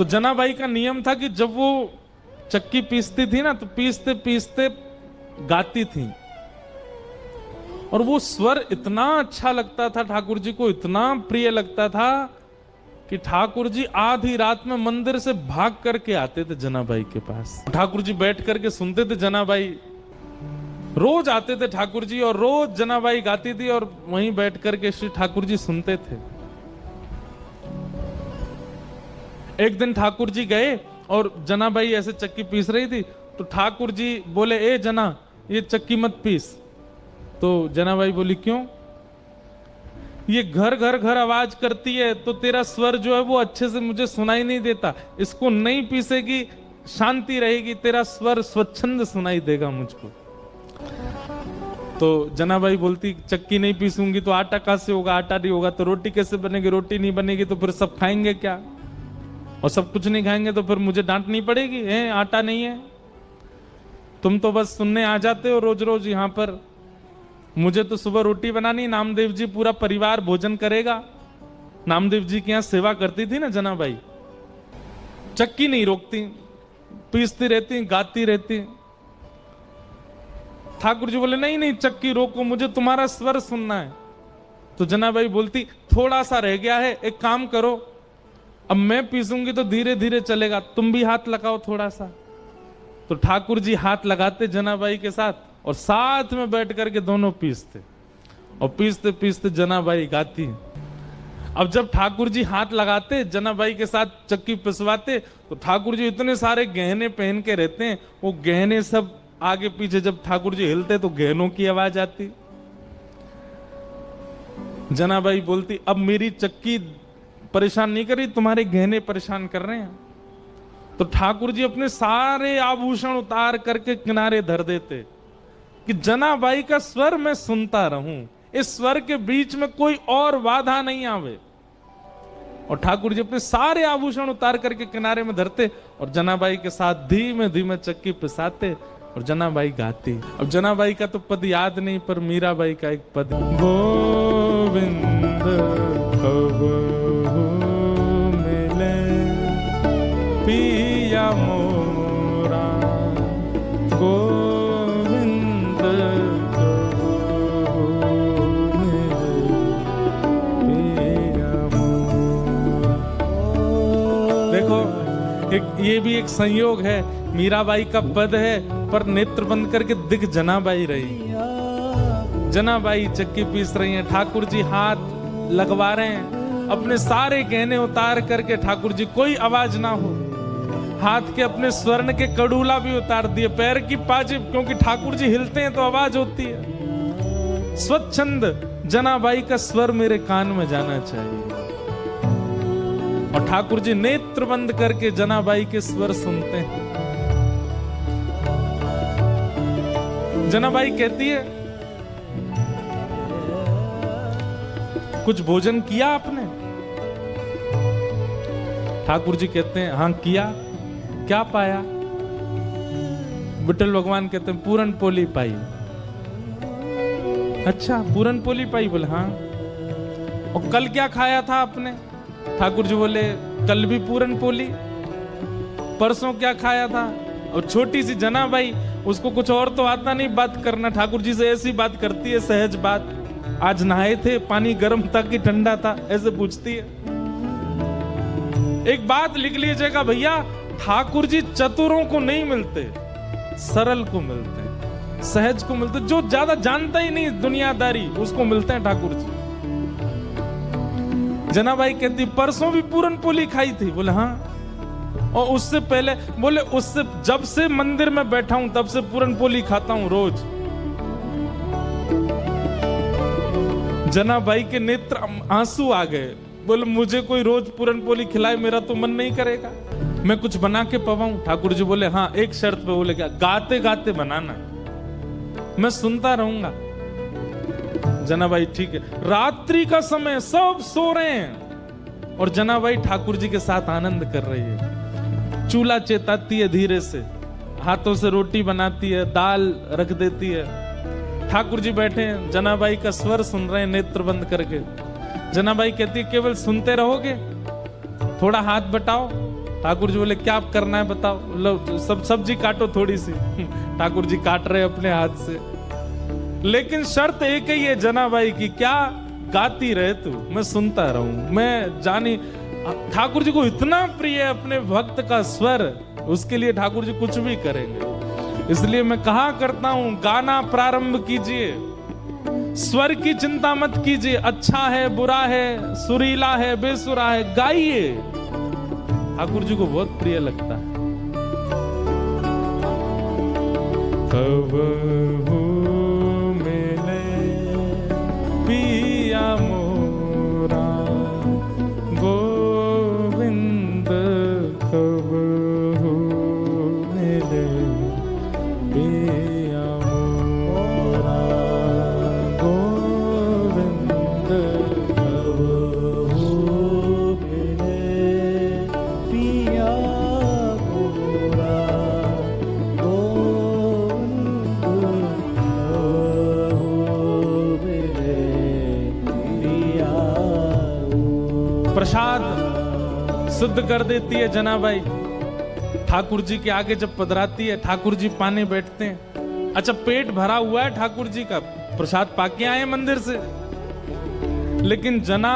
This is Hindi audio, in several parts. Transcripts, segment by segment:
तो जनाबाई का नियम था कि जब वो चक्की पीसती थी ना, तो पीसते पीसते गाती थी, और वो स्वर इतना अच्छा लगता था ठाकुर जी को, इतना प्रिय लगता था कि ठाकुर जी आधी रात में मंदिर से भाग करके आते थे जनाबाई के पास। ठाकुर जी बैठ करके सुनते थे, जनाबाई रोज आते थे ठाकुर जी, और रोज जनाबाई गाती थी और वहीं बैठ करके श्री ठाकुर जी सुनते थे। एक दिन ठाकुर जी गए और जनाबाई ऐसे चक्की पीस रही थी, तो ठाकुर जी बोले, ए जना, ये चक्की मत पीस। तो जनाबाई बोली, क्यों? ये घर घर घर आवाज करती है, तो तेरा स्वर जो है वो अच्छे से मुझे सुनाई नहीं देता, इसको नहीं पीसेगी शांति रहेगी, तेरा स्वर स्वच्छंद सुनाई देगा मुझको। तो जनाबाई बोलती, चक्की नहीं पीसूंगी तो आटा कहां से होगा, आटा नहीं होगा तो रोटी कैसे बनेगी, रोटी नहीं बनेगी तो फिर सब खाएंगे क्या, और सब कुछ नहीं खाएंगे तो फिर मुझे डांटनी पड़ेगी, है आटा नहीं है। तुम तो बस सुनने आ जाते हो रोज रोज यहाँ पर, मुझे तो सुबह रोटी बनानी, नामदेव जी पूरा परिवार भोजन करेगा। नामदेव जी के यहाँ सेवा करती थी ना जनाबाई, चक्की नहीं रोकती, पीसती रहती, गाती रहती। ठाकुर जी बोले, नहीं नहीं चक्की रोको, मुझे तुम्हारा स्वर सुनना है। तो जनाबाई बोलती, थोड़ा सा रह गया है, एक काम करो, अब मैं पीसूंगी तो धीरे धीरे चलेगा, तुम भी हाथ लगाओ थोड़ा सा। तो ठाकुर जी हाथ लगाते जनाबाई के साथ, और साथ में बैठ करके दोनों पीसते, और पीसते पीसते जनाबाई गाती। अब जब ठाकुर जी हाथ लगाते जनाबाई के साथ चक्की पिसवाते, तो ठाकुर जी इतने सारे गहने पहन के रहते हैं, वो गहने सब आगे पीछे जब ठाकुर जी हिलते तो गहनों की आवाज आती। जनाबाई बोलती, अब मेरी चक्की परेशान नहीं कर रही, तुम्हारे गहने परेशान कर रहे हैं। तो ठाकुर जी अपने सारे आभूषण उतार करके किनारे धर देते कि जनाबाई का स्वर मैं सुनता रहूं, इस स्वर के बीच में कोई और बाधा नहीं आवे। और ठाकुर जी अपने सारे आभूषण उतार करके किनारे में धरते, और जनाबाई के साथ धीमे धीमे चक्की पिसाते, और जनाबाई गाती। अब जनाबाई का तो पद याद नहीं, पर मीराबाई का एक पद, गोविंद मिले पिया मोरा, गोविंद पिया मोरा। देखो ये भी एक संयोग है, मीराबाई का पद है, पर नेत्र बंद करके दिख जनाबाई रही। जनाबाई चक्की पीस रही हैं, ठाकुर जी हाथ लगवा रहे हैं, अपने सारे गहने उतार करके ठाकुर जी, कोई आवाज ना हो, हाथ के अपने स्वर्ण के कड़ूला भी उतार दिए, पैर की पाजेब, क्योंकि ठाकुर जी हिलते हैं तो आवाज होती है। स्वच्छंद जनाबाई का स्वर मेरे कान में जाना चाहिए। और ठाकुर जी नेत्र बंद करके जनाबाई के स्वर सुनते हैं। जनाबाई कहती है, कुछ भोजन किया आपने? ठाकुर जी कहते हैं, हाँ किया। क्या पाया? विठल भगवान कहते हैं, पूरन पोली पाई। अच्छा पूरन पोली पाई? बोले हाँ। और कल क्या खाया था आपने? ठाकुर जी बोले, कल भी पूरन पोली। परसों क्या खाया था? और छोटी सी जनाबाई, उसको कुछ और तो आता नहीं बात करना, ठाकुर जी से ऐसी बात करती है, सहज बात, आज नहाए थे, पानी गर्म था कि ठंडा था, ऐसे पूछती है। एक बात लिख लीजिएगा भैया, ठाकुर जी चतुरों को नहीं मिलते, सरल को मिलते हैं, सहज को मिलते, जो ज्यादा जानता ही नहीं दुनियादारी, उसको मिलते हैं ठाकुर जी। जनाबाई कहती, परसों भी पूरन पोली खाई थी? बोले हाँ। और उससे पहले? बोले उससे, जब से मंदिर में बैठा हूं तब से पूरन पोली खाता हूं रोज। जनाबाई के नेत्र आंसू आ गए, बोले मुझे कोई रोज पूरन पोली खिलाए, मेरा तो मन नहीं करेगा, मैं कुछ बना के पवाऊं। ठाकुर जी बोले हाँ, एक शर्त पे। बोले क्या? गाते गाते बनाना, मैं सुनता रहूंगा। जनाबाई ठीक है। रात्रि का समय, सब सो रहे हैं, और जनाबाई ठाकुर जी के साथ आनंद कर रही है। चूल्हा चेताती है धीरे से, हाथों से रोटी बनाती है, दाल रख देती है। ठाकुर जी बैठे हैं, जनाबाई का स्वर सुन रहे हैं नेत्र बंद करके। जनाबाई कहती है, केवल सुनते रहोगे? थोड़ा हाथ बटाओ, ठाकुर जी बोले क्या करना है बताओ, लो सब सब्जी काटो थोड़ी सी। ठाकुर जी काट रहे अपने हाथ से, लेकिन शर्त एक ही है जनाबाई की, क्या गाती रहे तू, मैं सुनता रहूं, मैं जानी। ठाकुर जी को इतना प्रिय है अपने भक्त का स्वर, उसके लिए ठाकुर जी कुछ भी करेंगे। इसलिए मैं कहा करता हूं, गाना प्रारंभ कीजिए, स्वर की चिंता मत कीजिए, अच्छा है बुरा है, सुरीला है बेसुरा है, गाइए। ठाकुर जी को बहुत प्रिय लगता है। कब मिले पिया मोरा गोविंद, कब मिले पिया मोरा गोविंद, कब मिले पिया मोरा गोविंद, कब मिले पिया। प्रसाद शुद्ध कर देती है जनाबाई। ठाकुर जी के आगे जब पधराती है, ठाकुर जी पाने बैठते हैं। अच्छा पेट भरा हुआ है ठाकुर जी का, प्रसाद पाके आए मंदिर से, लेकिन जना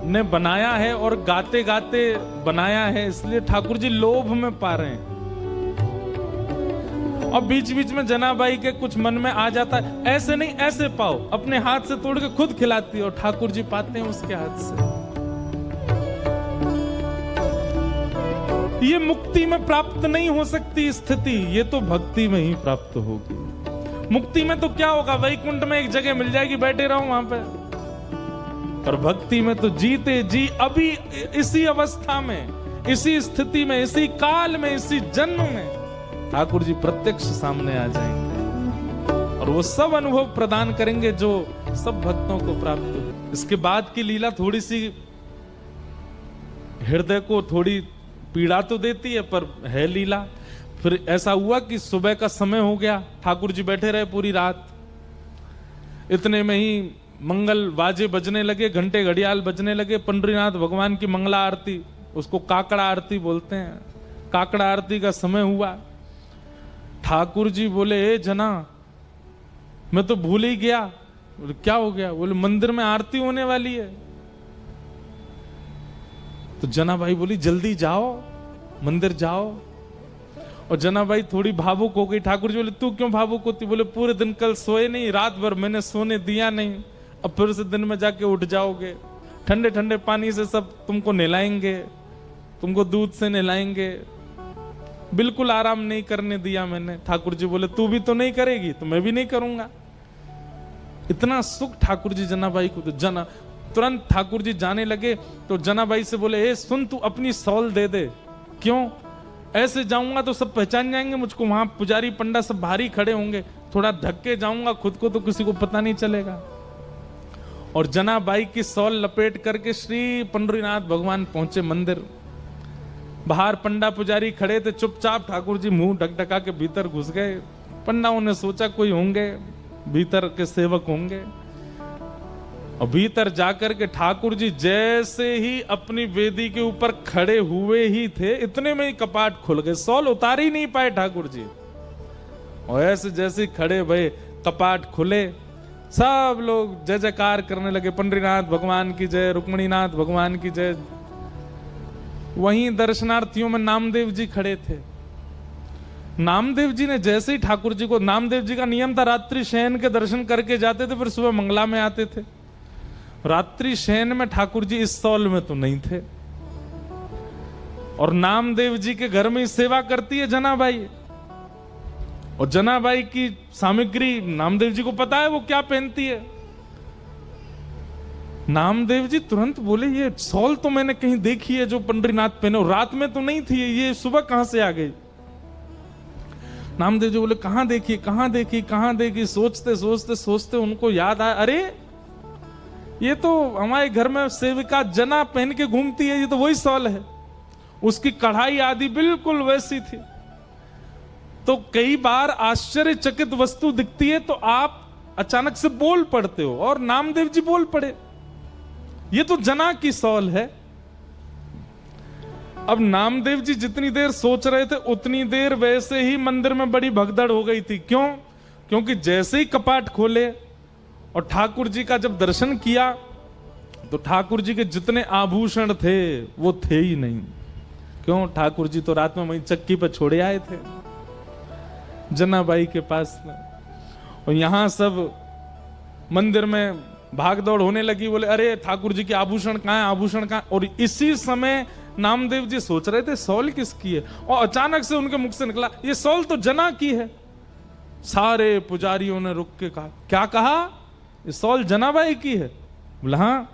ने बनाया है और गाते गाते बनाया है, इसलिए ठाकुर जी लोभ में पा रहे हैं। और बीच बीच में जनाबाई के कुछ मन में आ जाता है, ऐसे नहीं ऐसे पाओ, अपने हाथ से तोड़ के खुद खिलाती है और ठाकुर जी पाते हैं उसके हाथ से। ये मुक्ति में प्राप्त नहीं हो सकती स्थिति, ये तो भक्ति में ही प्राप्त होगी। मुक्ति में तो क्या होगा, वैकुंठ में एक जगह मिल जाएगी, बैठे रहो वहां पे। पर भक्ति में तो जीते जी अभी इसी अवस्था में, इसी स्थिति में, इसी काल में, इसी जन्म में ठाकुर जी प्रत्यक्ष सामने आ जाएंगे और वो सब अनुभव प्रदान करेंगे जो सब भक्तों को प्राप्त हो। इसके बाद की लीला थोड़ी सी हृदय को थोड़ी पीड़ा तो देती है, पर है लीला। फिर ऐसा हुआ कि सुबह का समय हो गया, ठाकुर जी बैठे रहे पूरी रात। इतने में ही मंगल बाजे बजने लगे, घंटे घड़ियाल बजने लगे। पंडरीनाथ भगवान की मंगला आरती, उसको काकड़ा आरती बोलते हैं, काकड़ा आरती का समय हुआ। ठाकुर जी बोले ए जना, मैं तो भूल ही गया। बोले क्या हो गया? बोले मंदिर में आरती होने वाली है। तो जनाबाई बोली जल्दी जाओ, मंदिर जाओ। और जनाबाई थोड़ी भावुक हो गई। ठाकुर जी बोले तू क्यों भावुक होती? बोले पूरे दिन कल सोए नहीं, रात भर मैंने सोने दिया नहीं, अब फिर से दिन में जाके उठ जाओगे। ठंडे ठंडे पानी से सब तुमको नहलाएंगे, तुमको दूध से नहलाएंगे, बिल्कुल आराम नहीं करने दिया मैंने। ठाकुर जी बोले तू भी तो नहीं करेगी तो मैं भी नहीं करूंगा। इतना सुख ठाकुर जी जनाबाई को। तो जना तुरंत ठाकुर जी जाने लगे तो जनाबाई से बोले ए सुन, तू अपनी सौल दे दे। क्यों? ऐसे जाऊंगा तो सब पहचान जाएंगे मुझको, वहां पुजारी पंडा सब भारी खड़े होंगे, थोड़ा ढक के जाऊंगा खुद को तो किसी को पता नहीं चलेगा। और जनाबाई की सौल लपेट करके श्री पंडरीनाथ भगवान पहुंचे मंदिर। बाहर पंडा पुजारी खड़े थे, चुपचाप ठाकुर जी मुंह ढकढका के भीतर घुस गए। पंडाओं ने सोचा कोई होंगे, भीतर के सेवक होंगे। और भीतर जाकर के ठाकुर जी जैसे ही अपनी वेदी के ऊपर खड़े हुए ही थे, इतने में ही कपाट खुल गए। सौल उतार ही नहीं पाए ठाकुर जी, और ऐसे जैसे खड़े भये कपाट खुले, सब लोग जय जयकार करने लगे, पंडरीनाथ भगवान की जय, रुक्मणीनाथ भगवान की जय। वहीं दर्शनार्थियों में नामदेव जी खड़े थे। नामदेव जी ने जैसे ही ठाकुर जी को, नामदेव जी का नियम था रात्रि शयन के दर्शन करके जाते थे, फिर सुबह मंगला में आते थे। रात्रि शयन में ठाकुर जी इस सौल में तो नहीं थे। और नामदेव जी के घर में ही सेवा करती है जनाबाई। और जनाबाई की सामग्री नामदेव जी को पता है वो क्या पहनती है। नामदेव जी तुरंत बोले ये सौल तो मैंने कहीं देखी है जो पंडरीनाथ पहने, रात में तो नहीं थी, ये सुबह कहां से आ गई? नामदेव जी बोले कहां देखी कहां देखी कहां देखी। सोचते सोचते सोचते उनको याद आया, अरे ये तो हमारे घर में सेविका जना पहन के घूमती है, ये तो वही सौल है। उसकी कढ़ाई आदि बिल्कुल वैसी थी। तो कई बार आश्चर्यचकित वस्तु दिखती है तो आप अचानक से बोल पड़ते हो, और नामदेव जी बोल पड़े, ये तो जना की सौल है। अब नामदेव जी जितनी देर सोच रहे थे उतनी देर वैसे ही मंदिर में बड़ी भगदड़ हो गई थी। क्यों? क्योंकि जैसे ही कपाट खोले और ठाकुर जी का जब दर्शन किया तो ठाकुर जी के जितने आभूषण थे वो थे ही नहीं। क्यों? ठाकुर जी तो रात में वहीं चक्की पर छोड़े आए थे जनाबाई के पास में। और यहां सब मंदिर में भागदौड़ होने लगी, बोले अरे ठाकुर जी के आभूषण कहां है, आभूषण कहां? और इसी समय नामदेव जी सोच रहे थे सॉल किसकी है, और अचानक से उनके मुख से निकला ये सॉल तो जना की है। सारे पुजारियों ने रुक के कहा, क्या कहा? ये सॉल जनाबाई की है? बोला हाँ।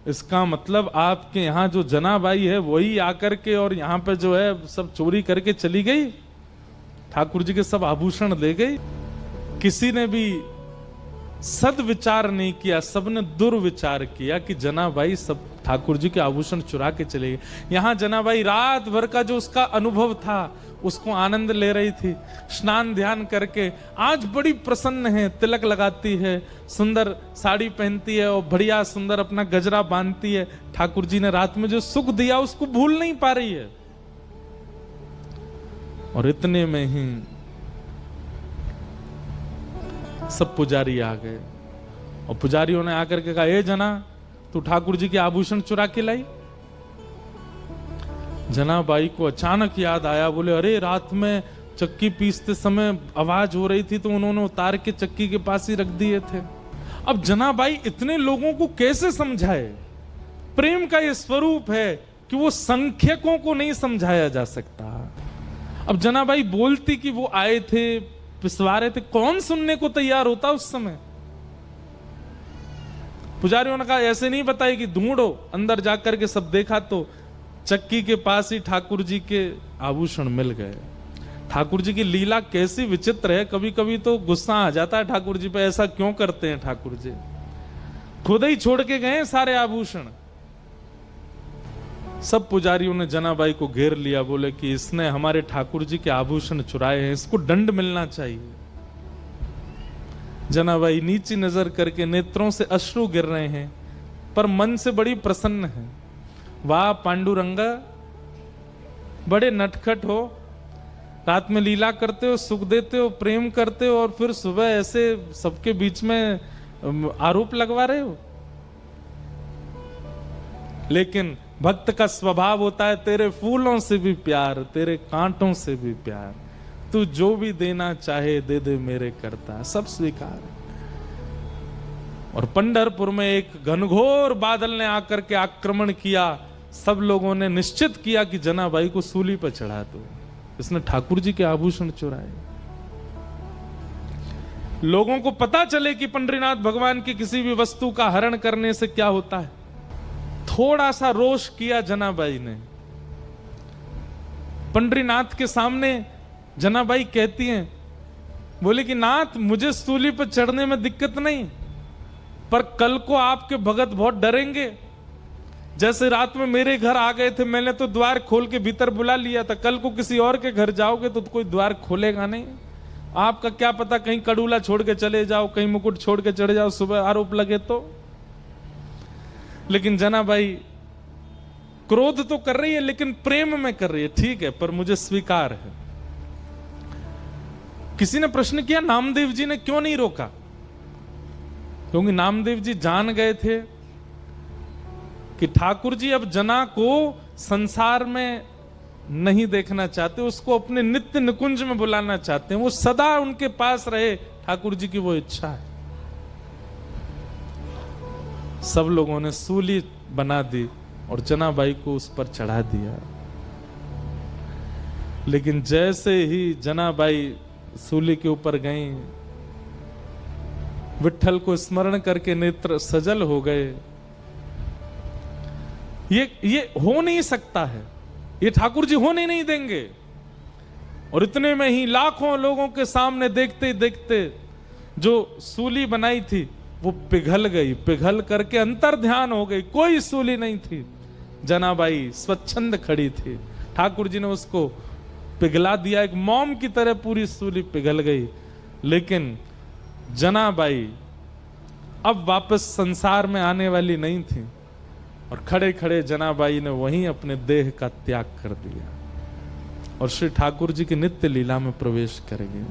इसका मतलब आपके यहां जो जनाबाई है वही आकर के और यहां पे जो है सब चोरी करके चली गई, ठाकुर जी के सब आभूषण ले गई। किसी ने भी सदविचार नहीं किया, सबने दुर्विचार किया कि जनाबाई सब ठाकुर जी के आभूषण चुरा के चले गए। यहां जनाबाई रात भर का जो उसका अनुभव था उसको आनंद ले रही थी, स्नान ध्यान करके आज बड़ी प्रसन्न है, तिलक लगाती है, सुंदर साड़ी पहनती है और बढ़िया सुंदर अपना गजरा बांधती है। ठाकुर जी ने रात में जो सुख दिया उसको भूल नहीं पा रही है। और इतने में ही सब पुजारी आ गए और पुजारियों ने आकर के कहा, ए जना तू ठाकुर जी के आभूषण चुरा के लाई? जनाबाई को अचानक याद आया, बोले अरे रात में चक्की पीसते समय आवाज हो रही थी तो उन्होंने उतार के चक्की के पास ही रख दिए थे। अब जनाबाई इतने लोगों को कैसे समझाए? प्रेम का ये स्वरूप है कि वो संख्यकों को नहीं समझाया जा सकता। अब जनाबाई बोलती कि वो आए थे, पिसवा रहे थे, कौन सुनने को तैयार होता उस समय? पुजारियों ने कहा ऐसे नहीं बताई कि ढूंढो। अंदर जाकर के सब देखा तो चक्की के पास ही ठाकुर जी के आभूषण मिल गए। ठाकुर जी की लीला कैसी विचित्र है, कभी कभी तो गुस्सा आ जाता है ठाकुर जी पे, ऐसा क्यों करते हैं ठाकुर जी? खुद ही छोड़ के गए सारे आभूषण। सब पुजारियों ने जनाबाई को घेर लिया, बोले कि इसने हमारे ठाकुर जी के आभूषण चुराए हैं, इसको दंड मिलना चाहिए। जनाबाई नीची नजर करके नेत्रों से अश्रु गिर रहे हैं पर मन से बड़ी प्रसन्न है। वाह पांडुरंगा, बड़े नटखट हो, रात में लीला करते हो, सुख देते हो, प्रेम करते हो और फिर सुबह ऐसे सबके बीच में आरोप लगवा रहे हो। लेकिन भक्त का स्वभाव होता है तेरे फूलों से भी प्यार, तेरे कांटों से भी प्यार, तू जो भी देना चाहे दे दे मेरे करता, सब स्वीकार। और पंढरपुर में एक घनघोर बादल ने आकर के आक्रमण किया। सब लोगों ने निश्चित किया कि जनाबाई को सूली पर चढ़ा दो, इसने ठाकुर जी के आभूषण चुराए। लोगों को पता चले कि पंडरीनाथ भगवान की किसी भी वस्तु का हरण करने से क्या होता है। थोड़ा सा रोष किया जनाबाई ने। पंडरीनाथ के सामने जनाबाई कहती हैं, बोले कि नाथ मुझे सूली पर चढ़ने में दिक्कत नहीं, पर कल को आपके भगत बहुत डरेंगे। जैसे रात में मेरे घर आ गए थे, मैंने तो द्वार खोल के भीतर बुला लिया था, कल को किसी और के घर जाओगे तो कोई द्वार खोलेगा नहीं। आपका क्या पता कहीं कड़ूला छोड़ के चले जाओ, कहीं मुकुट छोड़ के चले जाओ, सुबह आरोप लगे तो। लेकिन जनाबाई क्रोध तो कर रही है लेकिन प्रेम में कर रही है, ठीक है पर मुझे स्वीकार है। किसी ने प्रश्न किया नामदेव जी ने क्यों नहीं रोका? क्योंकि नामदेव जी जान गए थे कि ठाकुर जी अब जना को संसार में नहीं देखना चाहते, उसको अपने नित्य निकुंज में बुलाना चाहते हैं, वो सदा उनके पास रहे, ठाकुर जी की वो इच्छा है। सब लोगों ने सूली बना दी और जनाबाई को उस पर चढ़ा दिया। लेकिन जैसे ही जनाबाई सूली के ऊपर गई, विठ्ठल को स्मरण करके नेत्र सजल हो गए। ये हो नहीं सकता है, ये ठाकुर जी होने नहीं देंगे। और इतने में ही लाखों लोगों के सामने देखते देखते जो सूली बनाई थी वो पिघल गई, पिघल करके अंतर ध्यान हो गई, कोई सूली नहीं थी। जनाबाई स्वच्छंद खड़ी थी, ठाकुर जी ने उसको पिघला दिया, एक मोम की तरह पूरी सूली पिघल गई। लेकिन जनाबाई अब वापस संसार में आने वाली नहीं थी। और खड़े खड़े जनाबाई ने वहीं अपने देह का त्याग कर दिया और श्री ठाकुर जी की नित्य लीला में प्रवेश करेंगे।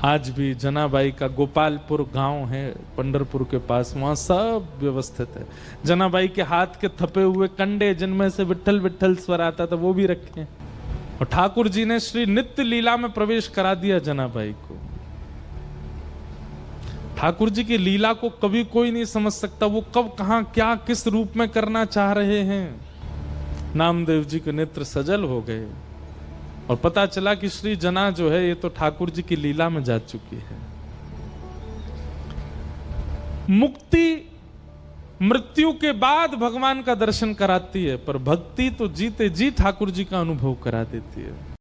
आज भी जनाबाई का गोपालपुर गांव है पंढरपुर के पास, वहां सब व्यवस्थित है। जनाबाई के हाथ के थपे हुए कंडे जिनमें से विट्ठल विट्ठल स्वर आता था वो भी रखे हैं। और ठाकुर जी ने श्री नित्य लीला में प्रवेश करा दिया जनाबाई को। ठाकुर जी की लीला को कभी कोई नहीं समझ सकता, वो कब कहां क्या किस रूप में करना चाह रहे हैं। नामदेव जी के नेत्र सजल हो गए और पता चला कि श्री जना जो है ये तो ठाकुर जी की लीला में जा चुकी है। मुक्ति मृत्यु के बाद भगवान का दर्शन कराती है, पर भक्ति तो जीते जी ठाकुर जी का अनुभव करा देती है।